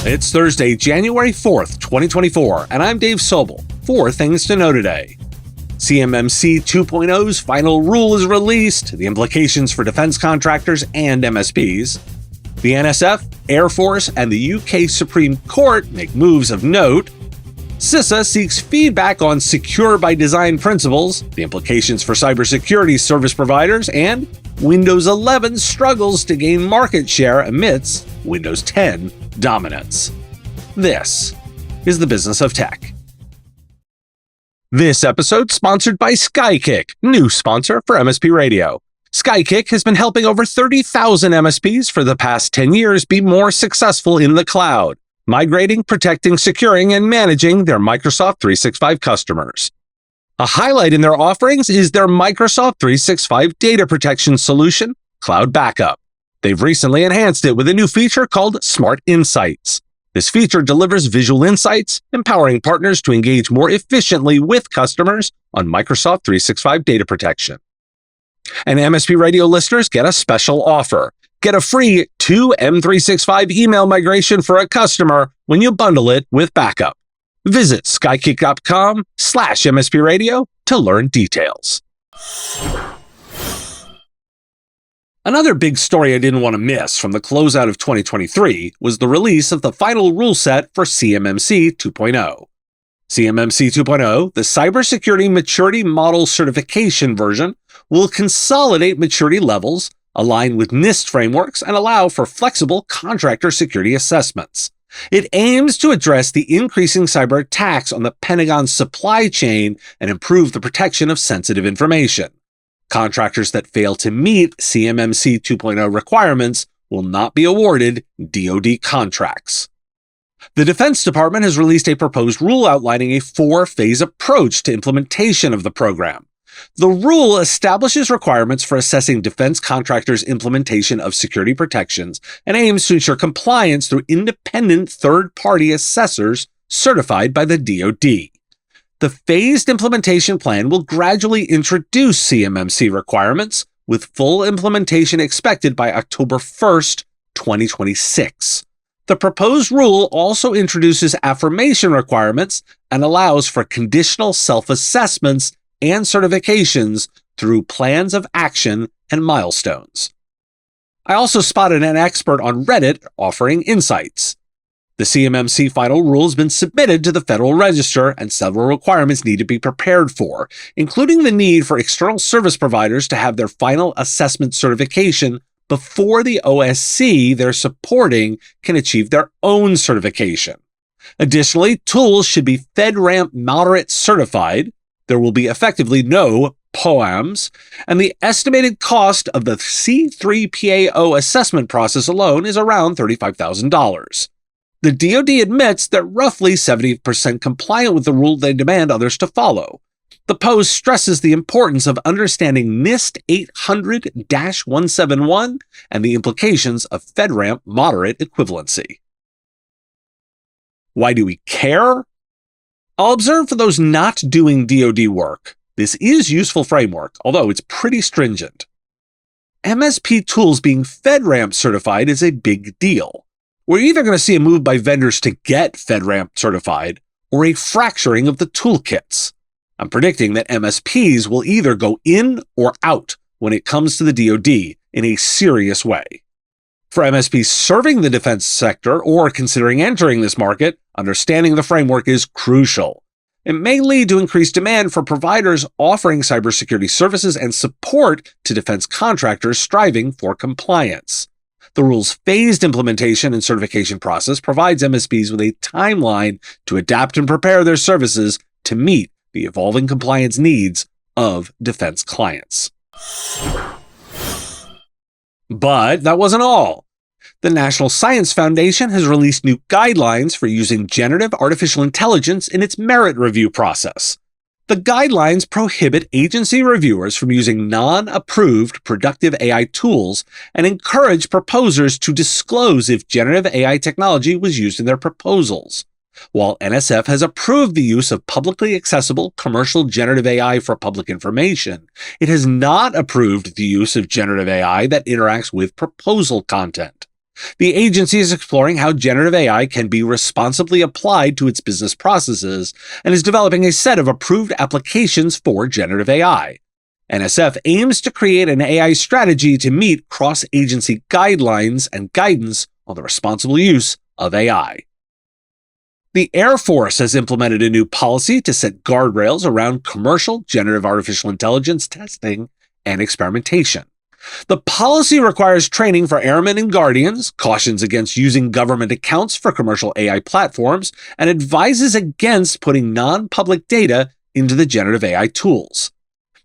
It's Thursday, January 4th, 2024, and I'm Dave Sobel. 4 things to know today. CMMC 2.0's final rule is released, the implications for defense contractors and MSPs. The NSF, Air Force, and the UK Supreme Court make moves of note. CISA seeks feedback on secure by design principles, the implications for cybersecurity service providers, and Windows 11 struggles to gain market share amidst Windows 10 dominance. This is the Business of Tech. This episode sponsored by Skykick, new sponsor for MSP Radio. Skykick has been helping over 30,000 MSPs for the past 10 years be more successful in the cloud, migrating, protecting, securing, and managing their Microsoft 365 customers. A highlight in their offerings is their Microsoft 365 data protection solution, Cloud Backup. They've recently enhanced it with a new feature called Smart Insights. This feature delivers visual insights, empowering partners to engage more efficiently with customers on Microsoft 365 data protection. And MSP Radio listeners get a special offer. Get a free 2 M365 email migration for a customer when you bundle it with backup. Visit skykick.com/MSP Radio to learn details. Another big story I didn't want to miss from the closeout of 2023 was the release of the final rule set for CMMC 2.0. CMMC 2.0, the Cybersecurity Maturity Model Certification version, will consolidate maturity levels, align with NIST frameworks, and allow for flexible contractor security assessments. It aims to address the increasing cyber attacks on the Pentagon's supply chain and improve the protection of sensitive information. Contractors that fail to meet CMMC 2.0 requirements will not be awarded DoD contracts. The Defense Department has released a proposed rule outlining a 4-phase approach to implementation of the program. The rule establishes requirements for assessing defense contractors' implementation of security protections and aims to ensure compliance through independent third-party assessors certified by the DoD. The phased implementation plan will gradually introduce CMMC requirements, with full implementation expected by October 1st, 2026. The proposed rule also introduces affirmation requirements and allows for conditional self-assessments and certifications through plans of action and milestones. I also spotted an expert on Reddit offering insights. The CMMC final rule has been submitted to the Federal Register, and several requirements need to be prepared for, including the need for external service providers to have their final assessment certification before the OSC they're supporting can achieve their own certification. Additionally, tools should be FedRAMP moderate certified. There will be effectively no POAMs, and the estimated cost of the C3PAO assessment process alone is around $35,000. The DoD admits they're roughly 70% compliant with the rule they demand others to follow. The post stresses the importance of understanding NIST 800-171 and the implications of FedRAMP moderate equivalency. Why do we care? I'll observe for those not doing DoD work, this is useful framework, although it's pretty stringent. MSP tools being FedRAMP certified is a big deal. We're either going to see a move by vendors to get FedRAMP certified or a fracturing of the toolkits. I'm predicting that MSPs will either go in or out when it comes to the DoD in a serious way. For MSPs serving the defense sector or considering entering this market, understanding the framework is crucial. It may lead to increased demand for providers offering cybersecurity services and support to defense contractors striving for compliance. The rule's phased implementation and certification process provides MSPs with a timeline to adapt and prepare their services to meet the evolving compliance needs of defense clients. But that wasn't all. The National Science Foundation has released new guidelines for using generative artificial intelligence in its merit review process. The guidelines prohibit agency reviewers from using non-approved productive AI tools and encourage proposers to disclose if generative AI technology was used in their proposals. While NSF has approved the use of publicly accessible commercial generative AI for public information, it has not approved the use of generative AI that interacts with proposal content. The agency is exploring how generative AI can be responsibly applied to its business processes and is developing a set of approved applications for generative AI. NSF aims to create an AI strategy to meet cross-agency guidelines and guidance on the responsible use of AI. The Air Force has implemented a new policy to set guardrails around commercial generative artificial intelligence testing and experimentation. The policy requires training for airmen and guardians, cautions against using government accounts for commercial AI platforms, and advises against putting non-public data into the generative AI tools.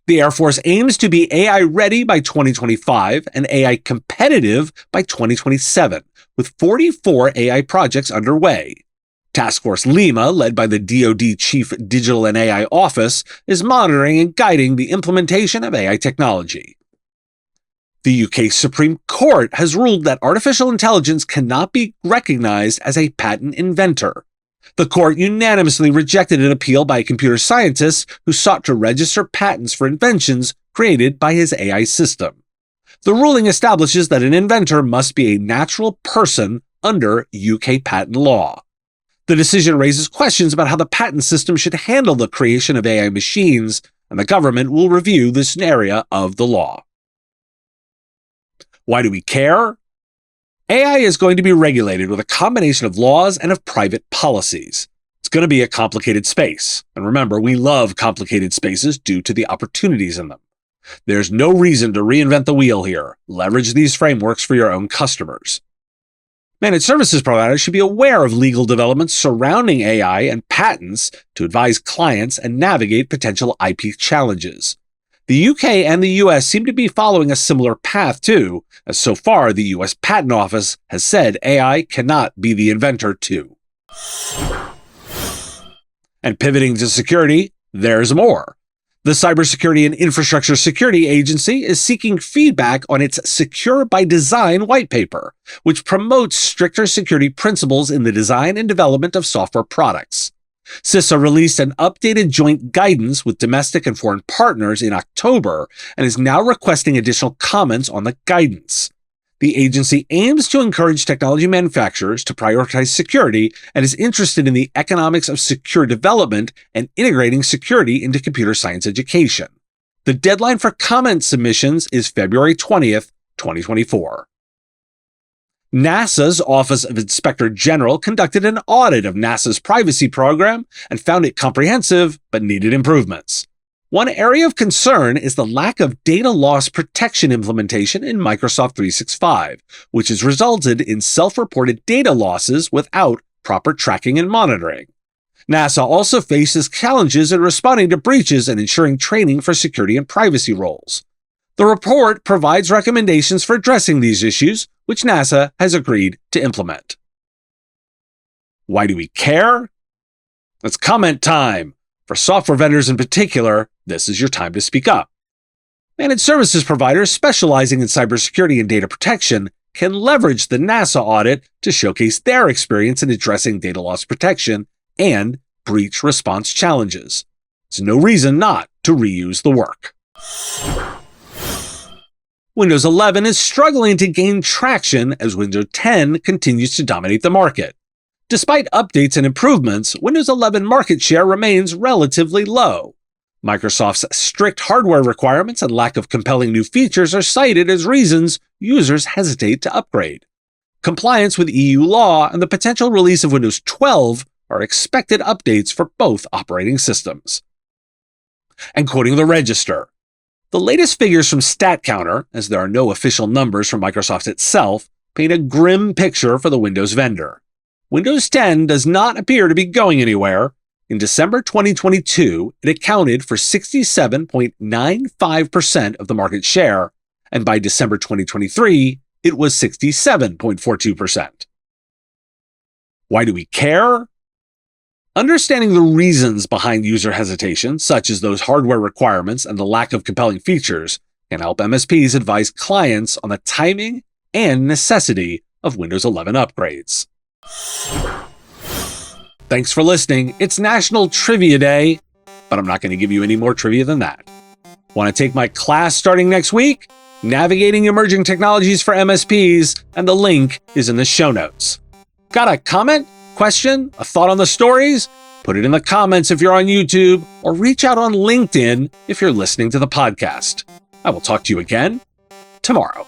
The Air Force aims to be AI ready by 2025 and AI competitive by 2027, with 44 AI projects underway. Task Force Lima, led by the DoD Chief Digital and AI Office, is monitoring and guiding the implementation of AI technology. The UK Supreme Court has ruled that artificial intelligence cannot be recognized as a patent inventor. The court unanimously rejected an appeal by a computer scientist who sought to register patents for inventions created by his AI system. The ruling establishes that an inventor must be a natural person under UK patent law. The decision raises questions about how the patent system should handle the creation of AI machines, and the government will review this area of the law. Why do we care? AI is going to be regulated with a combination of laws and of private policies. It's going to be a complicated space. And remember, we love complicated spaces due to the opportunities in them. There's no reason to reinvent the wheel here. Leverage these frameworks for your own customers. Managed services providers should be aware of legal developments surrounding AI and patents to advise clients and navigate potential IP challenges. The UK and the US seem to be following a similar path too, as so far the US Patent Office has said AI cannot be the inventor too. And pivoting to security, there's more. The Cybersecurity and Infrastructure Security Agency is seeking feedback on its Secure by Design whitepaper, which promotes stricter security principles in the design and development of software products. CISA released an updated joint guidance with domestic and foreign partners in October and is now requesting additional comments on the guidance. The agency aims to encourage technology manufacturers to prioritize security and is interested in the economics of secure development and integrating security into computer science education. The deadline for comment submissions is February 20th, 2024. NASA's Office of Inspector General conducted an audit of NASA's privacy program and found it comprehensive but needed improvements. One area of concern is the lack of data loss protection implementation in Microsoft 365, which has resulted in self-reported data losses without proper tracking and monitoring. NASA also faces challenges in responding to breaches and ensuring training for security and privacy roles. The report provides recommendations for addressing these issues, which NASA has agreed to implement. Why do we care? It's comment time. For software vendors in particular, this is your time to speak up. Managed services providers specializing in cybersecurity and data protection can leverage the NASA audit to showcase their experience in addressing data loss protection and breach response challenges. There's no reason not to reuse the work. Windows 11 is struggling to gain traction as Windows 10 continues to dominate the market. Despite updates and improvements, Windows 11 market share remains relatively low. Microsoft's strict hardware requirements and lack of compelling new features are cited as reasons users hesitate to upgrade. Compliance with EU law and the potential release of Windows 12 are expected updates for both operating systems. And quoting the Register, the latest figures from StatCounter, as there are no official numbers from Microsoft itself, paint a grim picture for the Windows vendor. Windows 10 does not appear to be going anywhere. In December 2022, it accounted for 67.95% of the market share, and by December 2023, it was 67.42%. Why do we care? Understanding the reasons behind user hesitation, such as those hardware requirements and the lack of compelling features, can help MSPs advise clients on the timing and necessity of Windows 11 upgrades. Thanks for listening. It's National Trivia Day, but I'm not going to give you any more trivia than that. Want to take my class starting next week? Navigating Emerging Technologies for MSPs, and the link is in the show notes. Got a comment, question, a thought on the stories? Put it in the comments if you're on YouTube, or reach out on LinkedIn if you're listening to the podcast. I will talk to you again tomorrow.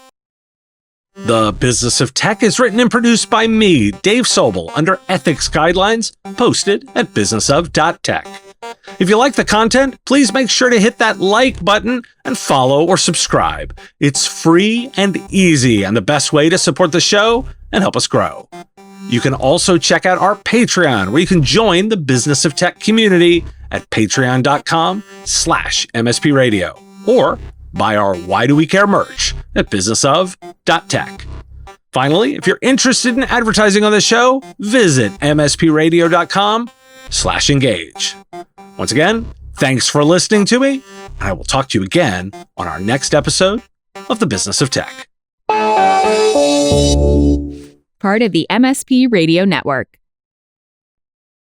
The Business of Tech is written and produced by me, Dave Sobel, under ethics guidelines posted at businessof.tech. If you like the content, please make sure to hit that like button and follow or subscribe. It's free and easy and the best way to support the show and help us grow. You can also check out our Patreon, where you can join the Business of Tech community at patreon.com/MSP Radio, or buy our Why Do We Care merch at businessof.tech. Finally, if you're interested in advertising on the show, visit mspradio.com/engage. Once again, thanks for listening to me, and I will talk to you again on our next episode of The Business of Tech. Part of the MSP Radio Network.